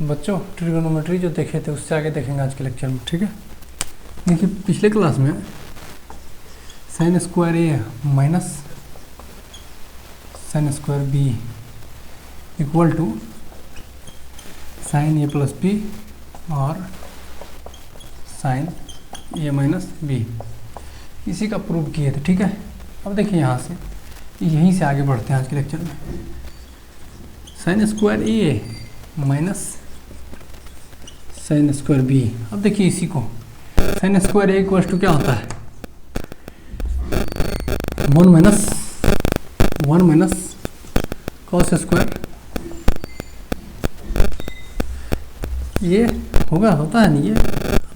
बच्चों ट्रिगोनोमेट्री जो देखे थे उससे आगे देखेंगे आज के लेक्चर में, ठीक है। देखिए पिछले क्लास में sine square A minus sine square B equal to sine A plus B और साइन ए माइनस बी, इसी का प्रूव किए थे, ठीक है। अब देखिए यहाँ से यहीं से आगे बढ़ते हैं आज के लेक्चर में। Sine square A minus sine square B. अब देखिए इसी को sine square A equal to क्या होता है, 1 माइनस कॉस स्क्वायर, ये होता है नहीं, ये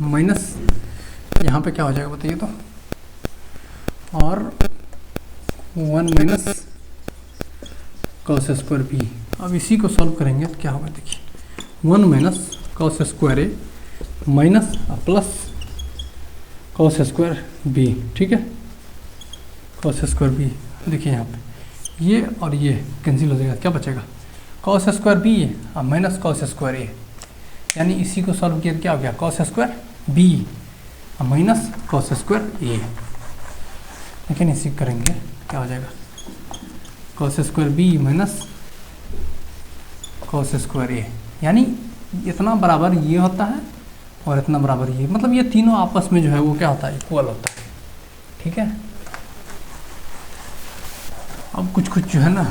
माइनस यहाँ पे क्या हो जाएगा बताइए तो, और 1 माइनस कॉस स्क्वायर बी। अब इसी को सॉल्व करेंगे तो क्या होगा, देखिए 1 minus cos square A minus plus cos square B, ठीक है। कॉस स्क्वायर बी देखिए यहाँ पे ये और ये कैंसिल हो जाएगा, क्या बचेगा कॉस स्क्वायर बी और माइनस कॉस स्क्वायर ए, यानी इसी को सॉल्व किया क्या हो गया कॉस स्क्वायर बी और माइनस कॉस स्क्वायर ए। लेकिन इसी करेंगे क्या हो जाएगा cos square B minus cos square A, यानी इतना बराबर ये होता है और इतना बराबर ये, मतलब ये तीनों आपस में जो है वो क्या होता है इक्वल होता है, ठीक है। अब कुछ जो है ना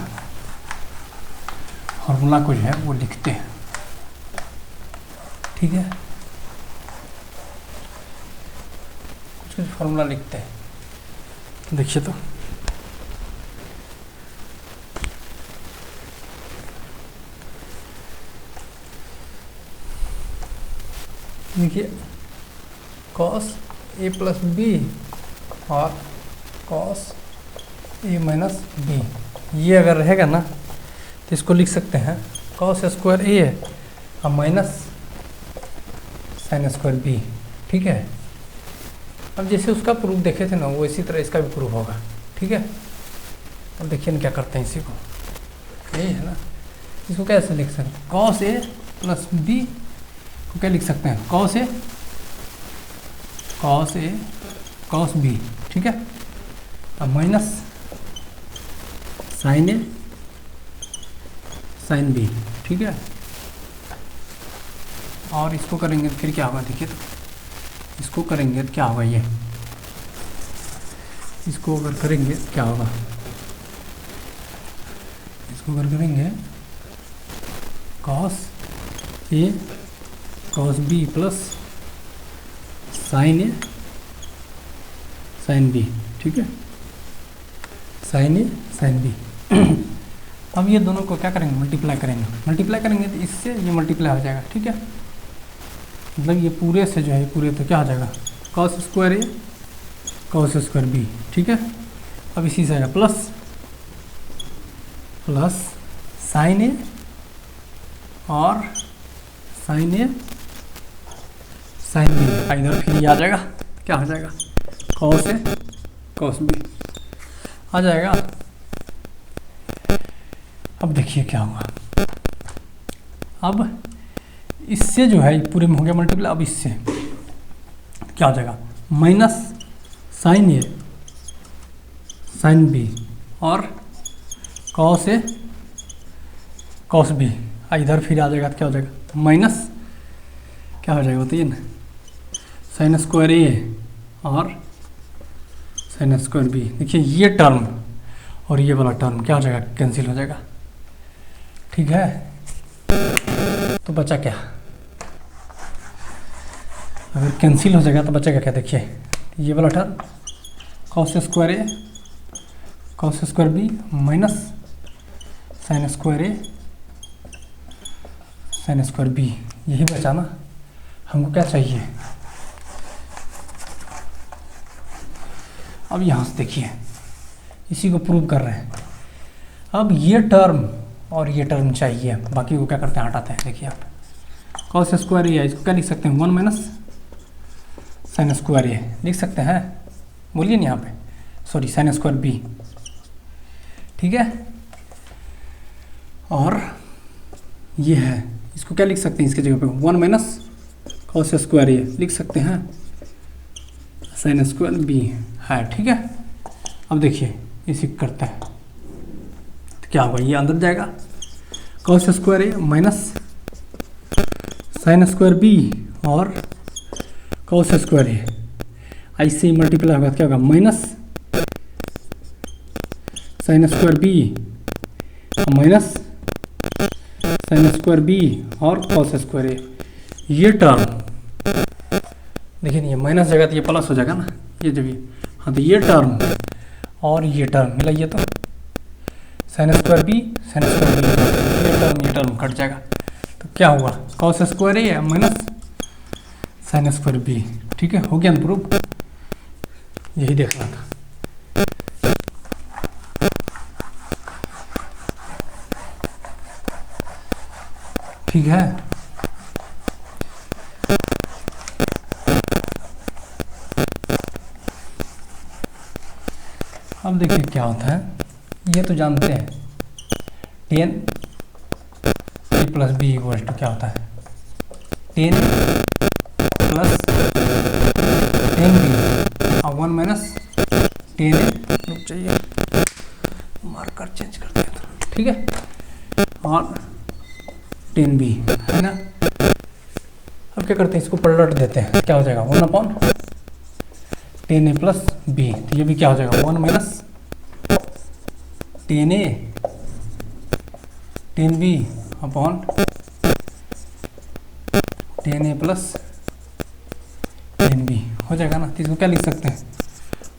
फॉर्मूला को जो है वो लिखते हैं, ठीक है। कुछ फॉर्मूला लिखते हैं, देखिए तो देखिए कॉस ए प्लस बी और कॉस ए माइनस बी, ये अगर रहेगा ना तो इसको लिख सकते हैं कॉस स्क्वायर ए और माइनस साइन स्क्वायर बी, ठीक है। अब जैसे उसका प्रूफ देखे थे ना वो इसी तरह इसका भी प्रूफ होगा, ठीक है। अब देखिए ना क्या करते हैं इसी को, यही है ना, इसको कैसे लिख सकते हैं कॉस ए प्लस बी को क्या लिख सकते हैं कॉस ए कॉस बी, ठीक है। अब माइनस साइन ए साइन बी, ठीक है। और इसको करेंगे तो फिर क्या होगा, देखिए तो इसको करेंगे तो क्या होगा, ये इसको अगर करेंगे तो क्या होगा, इसको अगर करेंगे cos A cos B plus sign A sine B, ठीक है, साइन ए साइन बी। अब ये दोनों को क्या करेंगे मल्टीप्लाई करेंगे तो इससे ये मल्टीप्लाई हो जाएगा, ठीक है। मतलब ये पूरे से जो है पूरे तो क्या हो जाएगा cos square A cos square B, ठीक है। अब इसी से आएगा प्लस साइन ए और साइन ए साइन बी, इधर फिर ये आ जाएगा क्या हो जाएगा कॉस ए कॉस बी आ जाएगा। अब देखिए क्या होगा, अब इससे जो है पूरे में हो गया मल्टीप्लाई, अब इससे क्या हो जाएगा माइनस साइन ए साइन बी और कॉस ए कॉस बी, इधर फिर आ जाएगा तो क्या हो जाएगा माइनस क्या हो जाएगा बताइए ना साइन स्क्वायर ए और साइन स्क्वायर बी। देखिए ये टर्म और ये वाला टर्म क्या हो जाएगा कैंसिल हो जाएगा, ठीक है। तो बचा क्या, अगर कैंसिल हो जाएगा तो बचेगा क्या, देखिए ये वाला term cos square A cos square B minus sine square A sine square B, यही बचा ना। हमको क्या चाहिए, अब यहाँ से देखिए इसी को प्रूव कर रहे हैं। अब ये टर्म और ये टर्म चाहिए, बाकी को क्या करते हैं हटाते हैं। देखिए आप कॉस स्क्वायर ए, इसको क्या लिख सकते हैं 1 माइनस साइन स्क्वायर ए लिख सकते हैं, बोलिए ना यहाँ पे, सॉरी साइन स्क्वायर बी, ठीक है। और ये है इसको क्या लिख सकते हैं इसके जगह पे 1 माइनस कॉस स्क्वायर ए लिख सकते हैं, साइन स्क्वायर बी है। ठीक है, अब देखिए इसी करते हैं तो क्या होगा, ये अंदर जाएगा cos square A minus sine square B और कॉस स्क्वायर ए, ऐसे ही मल्टीप्लाई होगा तो क्या होगा minus sine square B minus sine square B और कॉस स्क्वायर ए। ये टर्म देखिए, ये माइनस जगह तो ये प्लस हो जाएगा ना, ये जब ये, हाँ तो ये टर्म और ये टर्म मिलाइए तो sine square B sine square B, ये टर्म कट जाएगा तो क्या हुआ cos square A minus sine square B. ठीक है, हो गया ना प्रूफ, यही देखना था। ठीक है, अब देखिए क्या होता है, ये तो जानते हैं 10 a plus B equal to क्या होता है 10 प्लस 10b और 1 माइनस 10a। रुक चाहिए, मार्कर चेंज कर दिया था। ठीक है, और 10b है ना। अब क्या करते हैं, इसको पलट देते हैं, क्या हो जाएगा 1 अपॉन 10a प्लस बी, तो ये भी क्या हो जाएगा 1 minus 10a 10b upon 10a plus 10b हो जाएगा ना। तो इसको क्या लिख सकते हैं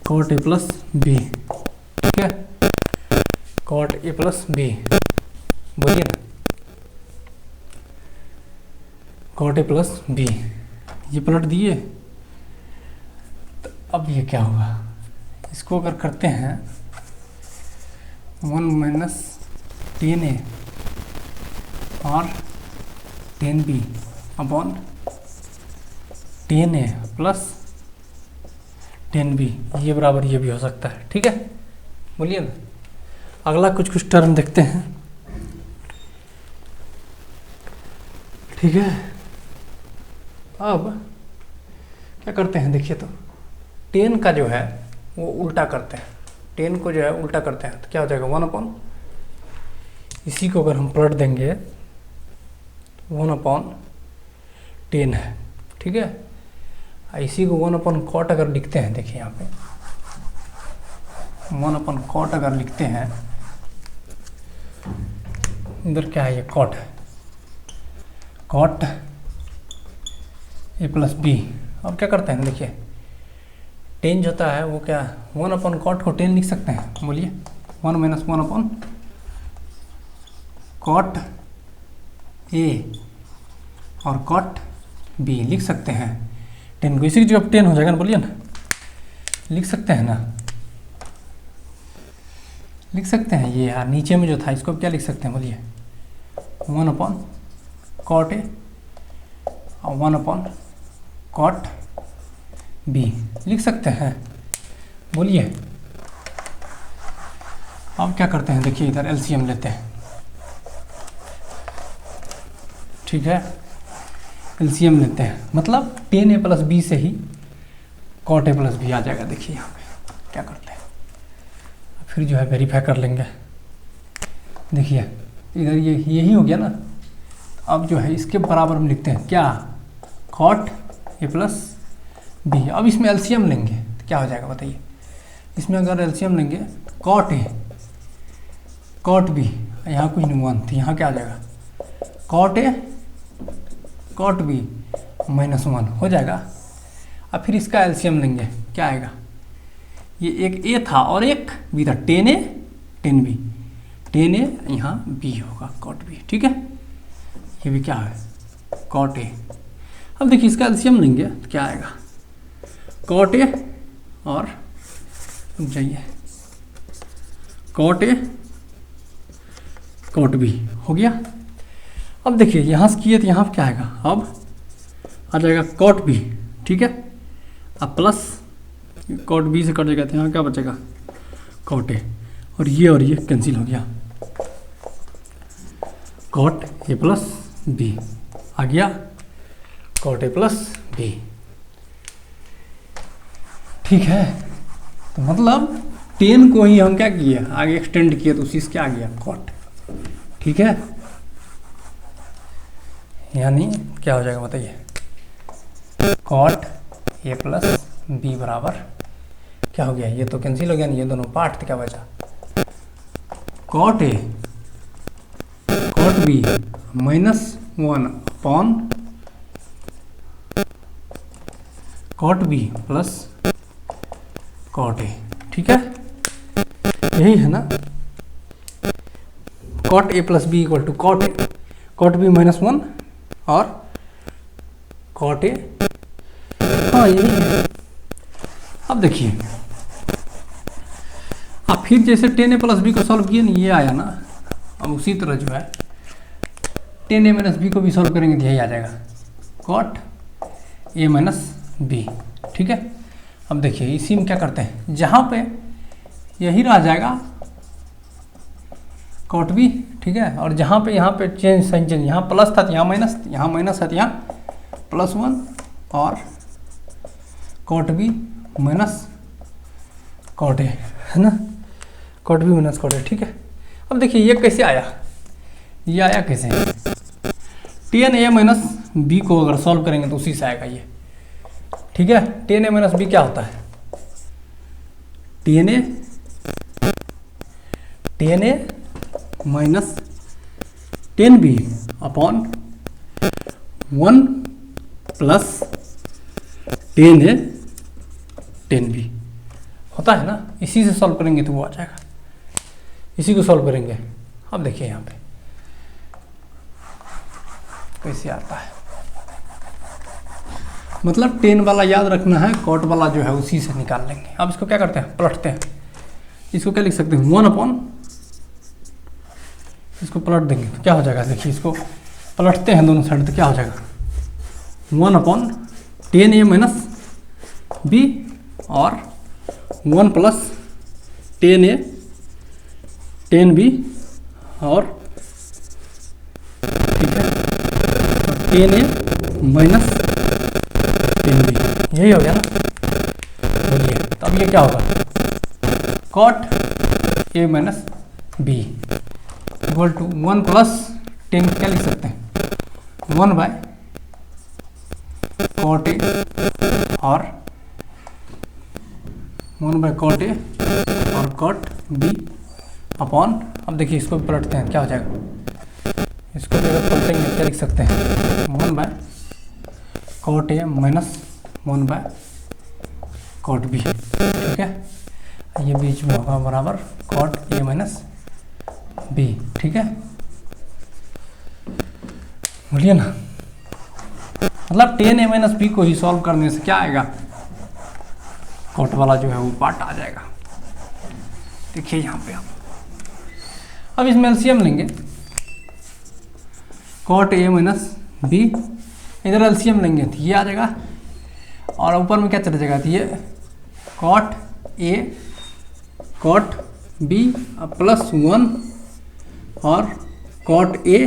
कॉट a प्लस बी। ठीक है, कॉट a प्लस बी, बोलिए ना कॉट a प्लस बी, ये पलट दिए। तो अब ये क्या होगा, इसको अगर करते हैं 1 माइनस 10a और 10b upon 10a plus 10b, ये बराबर ये भी हो सकता है। ठीक है, बोलिए ना। अगला कुछ टर्म देखते हैं। ठीक है, अब क्या करते हैं, देखिए तो 10 का जो है वो उल्टा करते हैं, 10 को जो है उल्टा करते हैं तो क्या हो जाएगा 1 अपॉन, इसी को अगर हम पलट देंगे 1 अपॉन 10 है। ठीक है, इसी को 1 अपॉन कॉट अगर लिखते हैं, देखिए यहाँ पे 1 अपॉन कॉट अगर लिखते हैं, इधर क्या है, ये कॉट है, कॉट ए प्लस बी। और क्या करते हैं, देखिए 10 जो होता है वो क्या 1 अपॉन कॉट को 10 लिख सकते हैं, बोलिए 1 माइनस 1 अपॉन कॉट ए और कॉट बी लिख सकते हैं। 10 को इसी की जगह 10 हो जाएगा ना, बोलिए ना, लिख सकते हैं ना, लिख सकते हैं। ये यार नीचे में जो था इसको क्या लिख सकते हैं, बोलिए 1 अपॉन कॉट ए और 1 अपॉन कॉट बी लिख सकते हैं, बोलिए। अब क्या करते हैं, देखिए इधर एलसीएम लेते हैं। ठीक है, एलसीएम लेते हैं, मतलब 10a प्लस बी से ही कॉट a प्लस बी आ जाएगा। देखिए यहाँ पे क्या करते हैं, फिर जो है वेरीफाई कर लेंगे। देखिए इधर ये यही हो गया ना। अब जो है इसके बराबर हम लिखते हैं क्या कॉट a प्लस बी। अब इसमें एलसीएम लेंगे तो क्या हो जाएगा बताइए, इसमें अगर एलसीएम लेंगे तो कॉट ए कॉट बी, यहाँ कुछ नहीं 1 तो यहाँ क्या आ जाएगा cot A cot B minus 1 हो जाएगा। अब फिर इसका एलसीएम लेंगे, क्या आएगा, ये एक ए था और एक बी था, 10a 10b, 10a यहाँ बी होगा कॉट बी। ठीक है, ये भी क्या है कॉट ए। अब देखिए इसका एलसीएम लेंगे तो क्या आएगा कॉट ए और जाइए कॉट ए कॉट बी हो गया। अब देखिए यहाँ से किए तो यहाँ क्या आएगा, अब आ जाएगा कॉट बी। ठीक है, अब प्लस कॉट बी से कट जाएगा तो यहाँ क्या बचेगा कॉट ए, और ये कैंसिल हो गया, कॉट ए प्लस बी आ गया, कॉट ए प्लस बी। ठीक है, तो मतलब 10 को ही हम क्या किए, आगे एक्सटेंड किए, तो उसी से क्या आ गया, कॉट। ठीक है, यानी क्या हो जाएगा बताइए, कॉट ए प्लस बी बराबर क्या हो गया, ये तो कैंसिल हो गया ना, ये दोनों पार्ट, तो क्या बचा, cot A cot B -1 upon cot B plus cot A. ठीक है, यही है ना, cot A plus B equal to cot A, cot B -1 और कॉट ए, हाँ यही है। अब देखिए, अब फिर जैसे 10a प्लस बी को सॉल्व किए ना, ये आया ना, अब उसी तरह जो है 10a माइनस बी को भी सॉल्व करेंगे तो यही आ जाएगा, कॉट ए माइनस बी। ठीक है, अब देखिए इसी में क्या करते हैं, जहाँ पे यही रह जाएगा कॉट बी। ठीक है, और जहाँ पे यहाँ पे चेंज साइन चेंज, यहाँ प्लस था तो यहाँ माइनस, यहाँ माइनस है तो यहाँ +1 और cot B minus cot A, है ना, cot B minus cot A. ठीक है, अब देखिए ये कैसे आया, ये आया कैसे, 10a माइनस बी को अगर सॉल्व करेंगे तो उसी से आएगा ये। ठीक है, 10a माइनस बी क्या होता है, 10a minus 10b upon 1 plus 10a 10b होता है ना, इसी से सॉल्व करेंगे तो वो आ जाएगा, इसी को सॉल्व करेंगे। अब देखिए यहाँ पे कैसे आता है, मतलब 10 वाला याद रखना है, कॉट वाला जो है उसी से निकाल लेंगे। अब इसको क्या करते हैं, पलटते हैं, इसको क्या लिख सकते हैं, 1 अपॉन, इसको पलट देंगे तो क्या हो जाएगा, देखिए इसको पलटते हैं दोनों साइड तो क्या हो जाएगा, 1 अपॉन 10a माइनस बी और 1 प्लस 10a 10b और ठीक है 10a माइनस 10b, यही हो गया ना। बोलिए तो अब ये क्या होगा, cot A minus B equal to 1 plus 10, क्या लिख सकते हैं, 1 बाय कॉट ए और 1 बाय कॉट ए और कॉट बी अपॉन, अब देखिए इसको भी पलटते हैं क्या हो जाएगा, इसको भी अगर पलटेंगे क्या लिख सकते हैं, 1 by cot A minus 1 by cot B. ठीक है, ये बीच में होगा बराबर कॉट ए माइनस बी। ठीक है, बोलिए ना, मतलब 10a माइनस बी को ही सॉल्व करने से क्या आएगा, कॉट वाला जो है वो पार्ट आ जाएगा। देखिए यहाँ पे आप अब इसमें एलसीएम लेंगे, कॉट ए माइनस बी, इधर एलसीएम लेंगे तो ये आ जाएगा, और ऊपर में क्या चला जाएगा, तो ये cot A cot B plus 1 और कॉट ए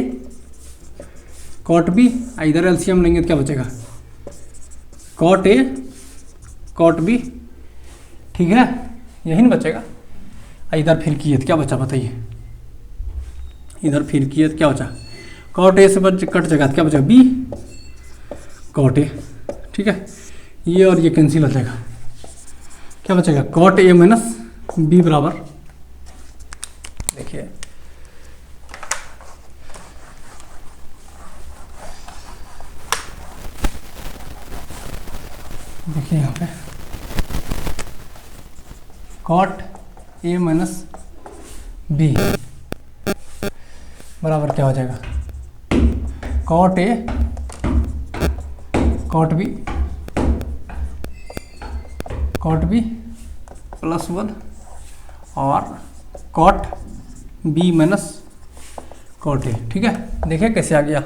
कॉट बी, इधर एलसीएम लेंगे तो क्या बचेगा, कॉट ए कॉट बी। ठीक है, यही नहीं बचेगा, इधर फिर किए तो क्या बचा बताइए, इधर फिर किए तो क्या बचा, कॉट ए से कट जाएगा तो क्या बचेगा, बी कॉट ए। ठीक है, ये और ये कैंसिल हो जाएगा, क्या बचेगा, कॉट ए माइनस बी बराबर, देखिए देखिए यहाँ पे कॉट ए माइनस बी बराबर क्या हो जाएगा, cot A cot B plus 1 और cot B minus cot A. ठीक है, देखिए कैसे आ गया।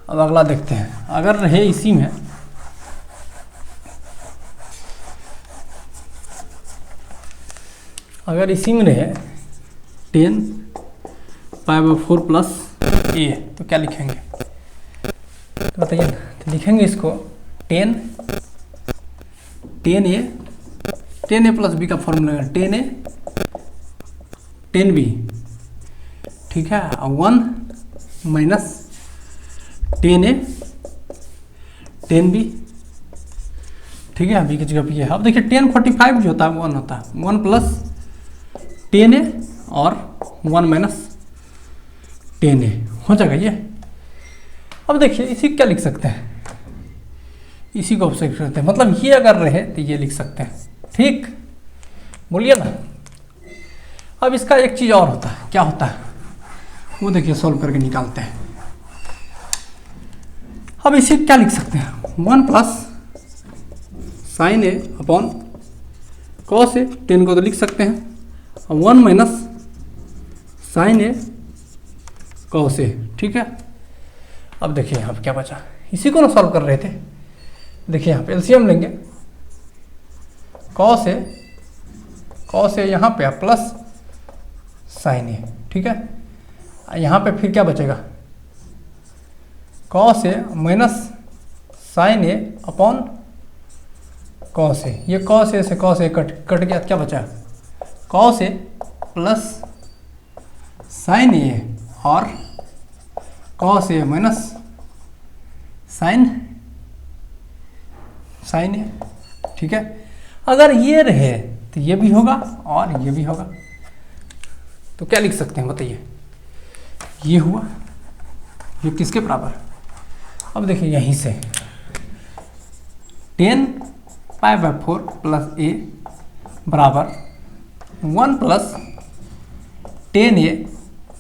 अब अगला देखते हैं, अगर रहे इसी में, अगर इसी में रहे 10 π/4 प्लस ए, तो क्या लिखेंगे तो बताइए ना। तो लिखेंगे इसको 10 ए, 10a प्लस बी का फॉर्मूला 10a 10b, ठीक है, 1 माइनस 10a 10b, ठीक है, बी की जगह पे है। अब देखिए 1045 जो होता है 1 होता है, 1 प्लस 10a और 1 माइनस 10a हो जाएगा ये। अब देखिए इसी क्या लिख सकते हैं, इसी को ऑब्जेक्ट करते हैं, मतलब ये अगर रहे तो ये लिख सकते हैं, ठीक, बोलिए ना। अब इसका एक चीज़ और होता है, क्या होता है वो देखिए सॉल्व करके निकालते हैं। अब इसे क्या लिख सकते हैं, 1 plus sign A upon cos A, 10 को तो लिख सकते हैं, और 1 minus sign A cos A, ठीक है। अब देखिए यहाँ पे क्या बचा, इसी को ना सॉल्व कर रहे थे। देखिए यहाँ पे एलसीएम लेंगे, कॉस ए यहाँ पे प्लस साइन ए, ठीक है। यहाँ पे फिर क्या बचेगा, cos A minus sign A upon cos A, ये कॉस ए से कॉस ए कट गया, क्या बचा, कॉस ए प्लस साइन ए और कॉस ए माइनस साइन ए, ठीक है। अगर ये रहे तो ये भी होगा और ये भी होगा, तो क्या लिख सकते हैं बताइए, ये हुआ, ये किसके बराबर। अब देखिए यहीं से 10 π/4 प्लस ए बराबर 1 प्लस 10a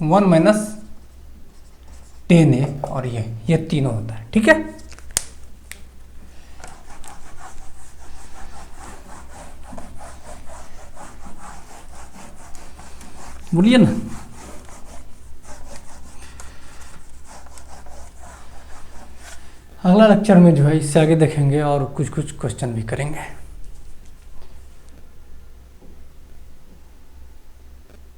1 माइनस 10a, और ये तीनों होता है, ठीक है। बोलिए ना। अगला लेक्चर में जो है इससे आगे देखेंगे और कुछ क्वेश्चन भी करेंगे।